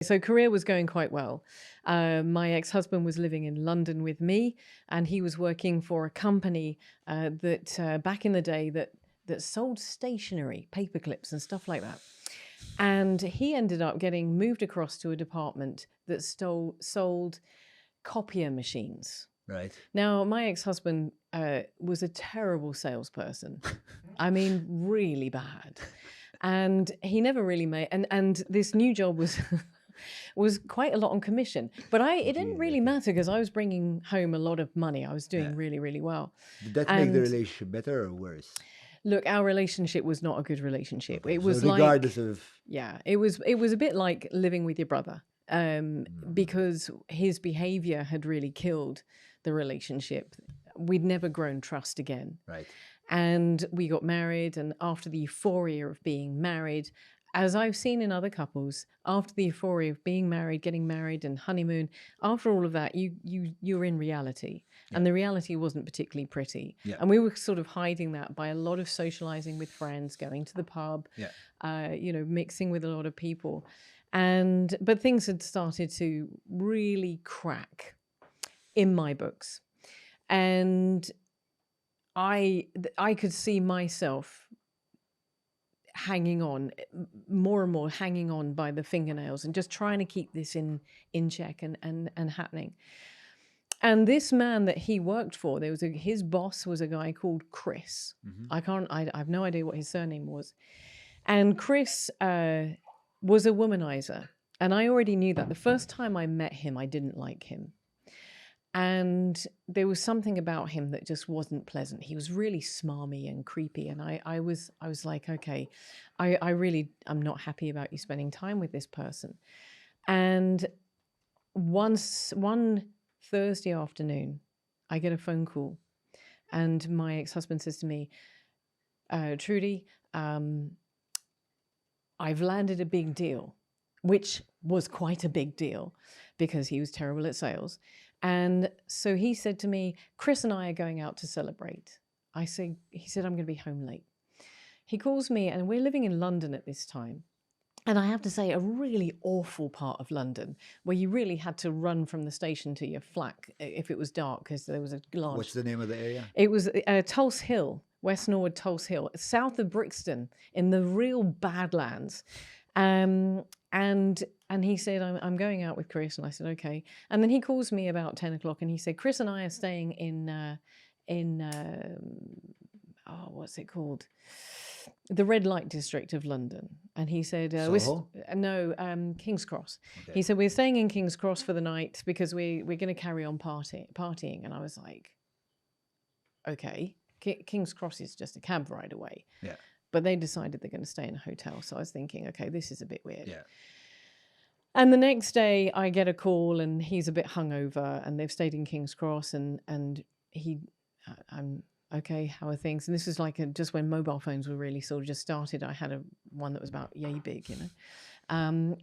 So career was going quite well. My ex-husband was living in London with me, and he was working for a company that back in the day that sold stationery, paper clips and stuff like that. And he ended up getting moved across to a department that sold copier machines. Right. Now, my ex-husband was a terrible salesperson. I mean, really bad. And he never really made, and this new job was was quite a lot on commission. But it didn't really matter because I was bringing home a lot of money. I was doing really, really well. Did that make the relationship better or worse? Look, our relationship was not a good relationship. Okay, It was so regardless of... Yeah, it was a bit like living with your brother, because his behavior had really killed the relationship. We'd never grown trust again. Right. And we got married, and after the euphoria of being married, as I've seen in other couples, after the euphoria of being married, getting married and honeymoon, after all of that, you're in reality. Yeah. And the reality wasn't particularly pretty. Yeah. And we were sort of hiding that by a lot of socializing with friends, going to the pub, mixing with a lot of people. But things had started to really crack in my books. And I could see myself hanging on more and more, hanging on by the fingernails and just trying to keep this in check and happening. And this man that he worked for, his boss was a guy called Chris. Mm-hmm. I have no idea what his surname was. And Chris was a womanizer. And I already knew that. The first time I met him, I didn't like him. And there was something about him that just wasn't pleasant. He was really smarmy and creepy. And I was like, okay, I'm not happy about you spending time with this person. And one Thursday afternoon, I get a phone call. And my ex-husband says to me, Trudy, I've landed a big deal, which was quite a big deal because he was terrible at sales. And so he said to me, Chris and I are going out to celebrate. He said, I'm going to be home late. He calls me, and we're living in London at this time. And I have to say, a really awful part of London where you really had to run from the station to your flat if it was dark because there was a large... What's the name of the area? It was Tulse Hill, West Norwood, Tulse Hill, south of Brixton, in the real Badlands. And he said, I'm going out with Chris. And I said, okay. And then he calls me about 10 o'clock and he said, Chris and I are staying in what's it called? The red light district of London. And he said, King's Cross. Okay. He said, we're staying in King's Cross for the night because we're going to carry on partying. And I was like, okay, King's Cross is just a cab ride away. Yeah. But they decided they're going to stay in a hotel. So I was thinking, okay, this is a bit weird. Yeah. And the next day I get a call and he's a bit hungover and they've stayed in King's Cross and I'm okay, how are things? And this was like just when mobile phones were really sort of just started. I had one that was about yay big, you know.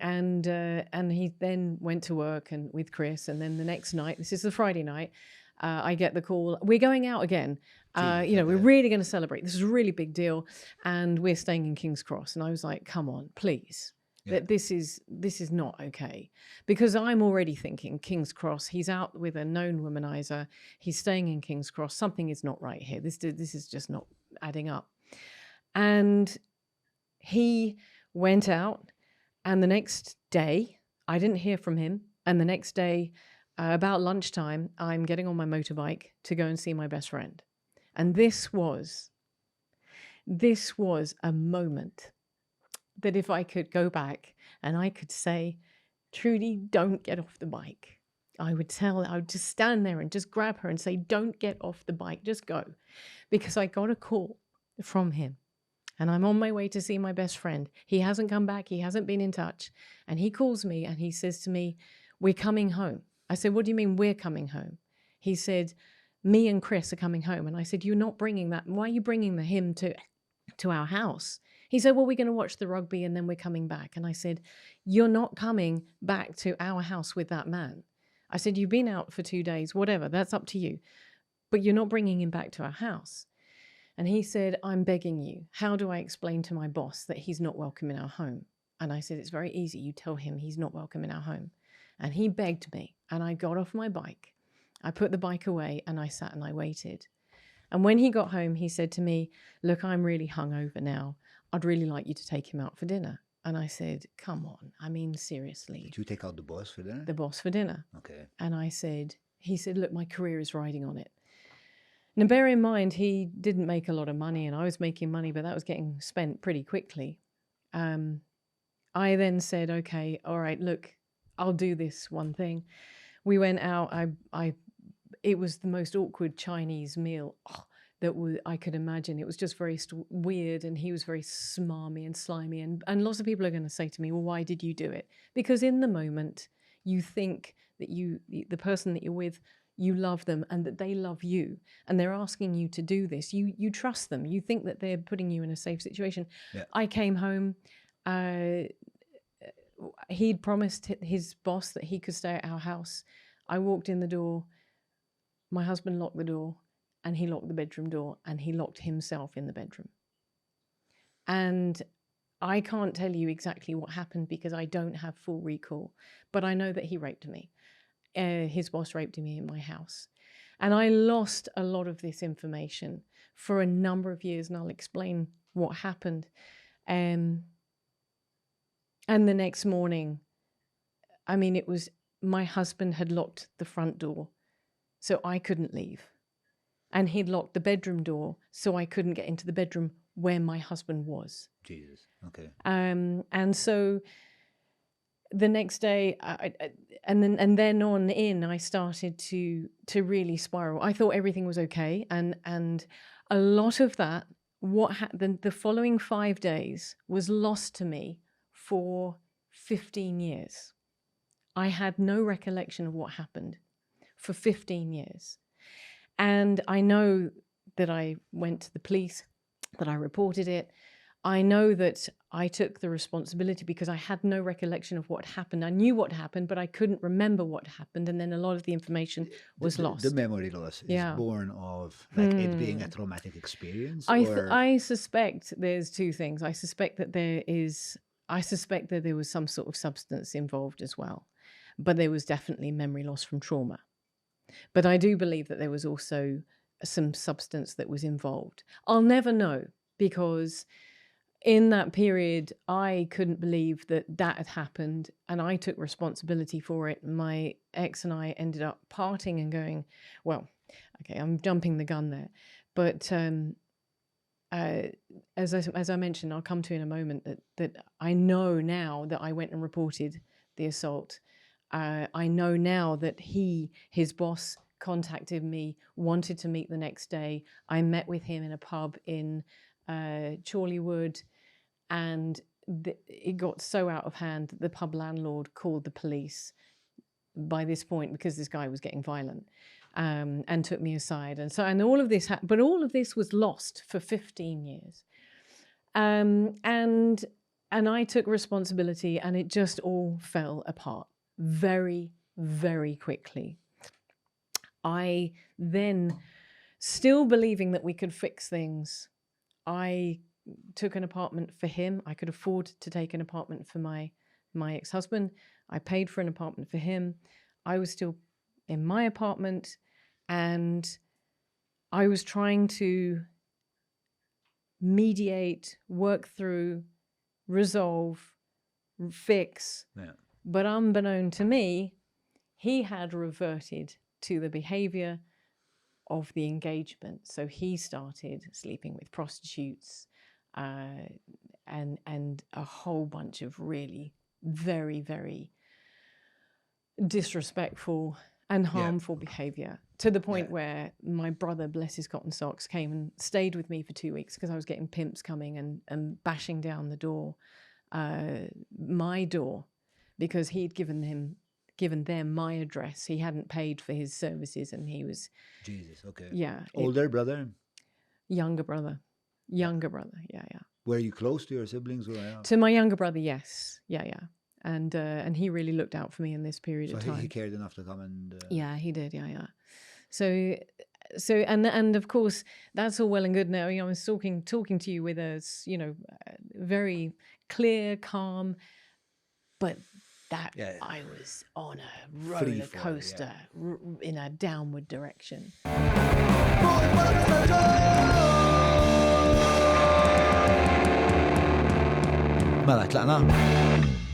And he then went to work and with Chris. And then the next night, this is the Friday night, I get the call, we're going out again. We're really going to celebrate. This is a really big deal. And we're staying in King's Cross. And I was like, come on, please. Yeah. That this is not okay. Because I'm already thinking King's Cross, he's out with a known womanizer. He's staying in King's Cross. Something is not right here. This is just not adding up. And he went out. And the next day, I didn't hear from him. And the next day, about lunchtime, I'm getting on my motorbike to go and see my best friend. And this was a moment that if I could go back and I could say, Trudy, don't get off the bike. I would just stand there and just grab her and say, don't get off the bike, just go. Because I got a call from him and I'm on my way to see my best friend. He hasn't come back. He hasn't been in touch. And he calls me and he says to me, we're coming home. I said, what do you mean we're coming home? He said, me and Chris are coming home. And I said, you're not bringing that. Why are you bringing him to our house? He said, well, we're going to watch the rugby and then we're coming back. And I said, you're not coming back to our house with that man. I said, you've been out for 2 days, whatever, that's up to you. But you're not bringing him back to our house. And he said, I'm begging you. How do I explain to my boss that he's not welcome in our home? And I said, it's very easy. You tell him he's not welcome in our home. And he begged me. And I got off my bike. I put the bike away and I sat and I waited. And when he got home, he said to me, look, I'm really hungover now. I'd really like you to take him out for dinner. And I said, come on. I mean, seriously. Did you take out the boss for dinner? The boss for dinner. Okay. And he said, look, my career is riding on it. Now, bear in mind, he didn't make a lot of money and I was making money, but that was getting spent pretty quickly. I then said, okay, all right, look, I'll do this one thing. We went out. It was the most awkward Chinese meal that I could imagine. It was just very weird, and he was very smarmy and slimy. And lots of people are going to say to me, well, why did you do it? Because in the moment, you think that the person that you're with, you love them and that they love you, and they're asking you to do this. You trust them. You think that they're putting you in a safe situation. Yeah. I came home. He'd promised his boss that he could stay at our house. I walked in the door. My husband locked the door, and he locked the bedroom door, and he locked himself in the bedroom. And I can't tell you exactly what happened because I don't have full recall, but I know that he raped me. His boss raped me in my house. And I lost a lot of this information for a number of years, and I'll explain what happened. And the next morning, I mean, it was my husband had locked the front door, so I couldn't leave. And he'd locked the bedroom door, so I couldn't get into the bedroom where my husband was. Jesus. Okay. And so the next day, and then on in, I started to really spiral. I thought everything was okay, and a lot of that, the following 5 days was lost to me for 15 years. I had no recollection of what happened for 15 years. And I know that I went to the police, that I reported it. I know that I took the responsibility because I had no recollection of what happened. I knew what happened, but I couldn't remember what happened. And then a lot of the information was lost. The memory loss is born of it being a traumatic experience? I suspect there's two things. I suspect that there was some sort of substance involved as well. But there was definitely memory loss from trauma. But I do believe that there was also some substance that was involved. I'll never know, because in that period, I couldn't believe that had happened, and I took responsibility for it. My ex and I ended up parting and going, well, okay, I'm jumping the gun there. But as I mentioned, I'll come to in a moment that I know now that I went and reported the assault. I know now that his boss contacted me, wanted to meet the next day. I met with him in a pub in Chorleywood, and it got so out of hand that the pub landlord called the police by this point, because this guy was getting violent, and took me aside. And all of this but all of this was lost for 15 years. And I took responsibility, and it just all fell apart very, very quickly. I then, still believing that we could fix things, I took an apartment for him. I could afford to take an apartment for my ex-husband. I paid for an apartment for him. I was still in my apartment, and I was trying to mediate, work through, resolve, fix. Yeah. But unbeknown to me, he had reverted to the behavior of the engagement. So he started sleeping with prostitutes, and a whole bunch of really very, very disrespectful and harmful behavior, to the point where my brother, bless his cotton socks, came and stayed with me for 2 weeks because I was getting pimps coming and bashing down the door, my door, because he'd given them my address. He hadn't paid for his services, and he was... Jesus, okay. Yeah. Older brother? Younger brother. Yeah. Were you close to your siblings? To my younger brother, yes. Yeah. And he really looked out for me in this period of time. He cared enough to come and... Yeah, he did, yeah. So and of course, that's all well and good now. I was talking to you with a, very clear, calm. But that Yeah. I was on a Free roller fall, coaster in a downward direction. Mela, tlaqna?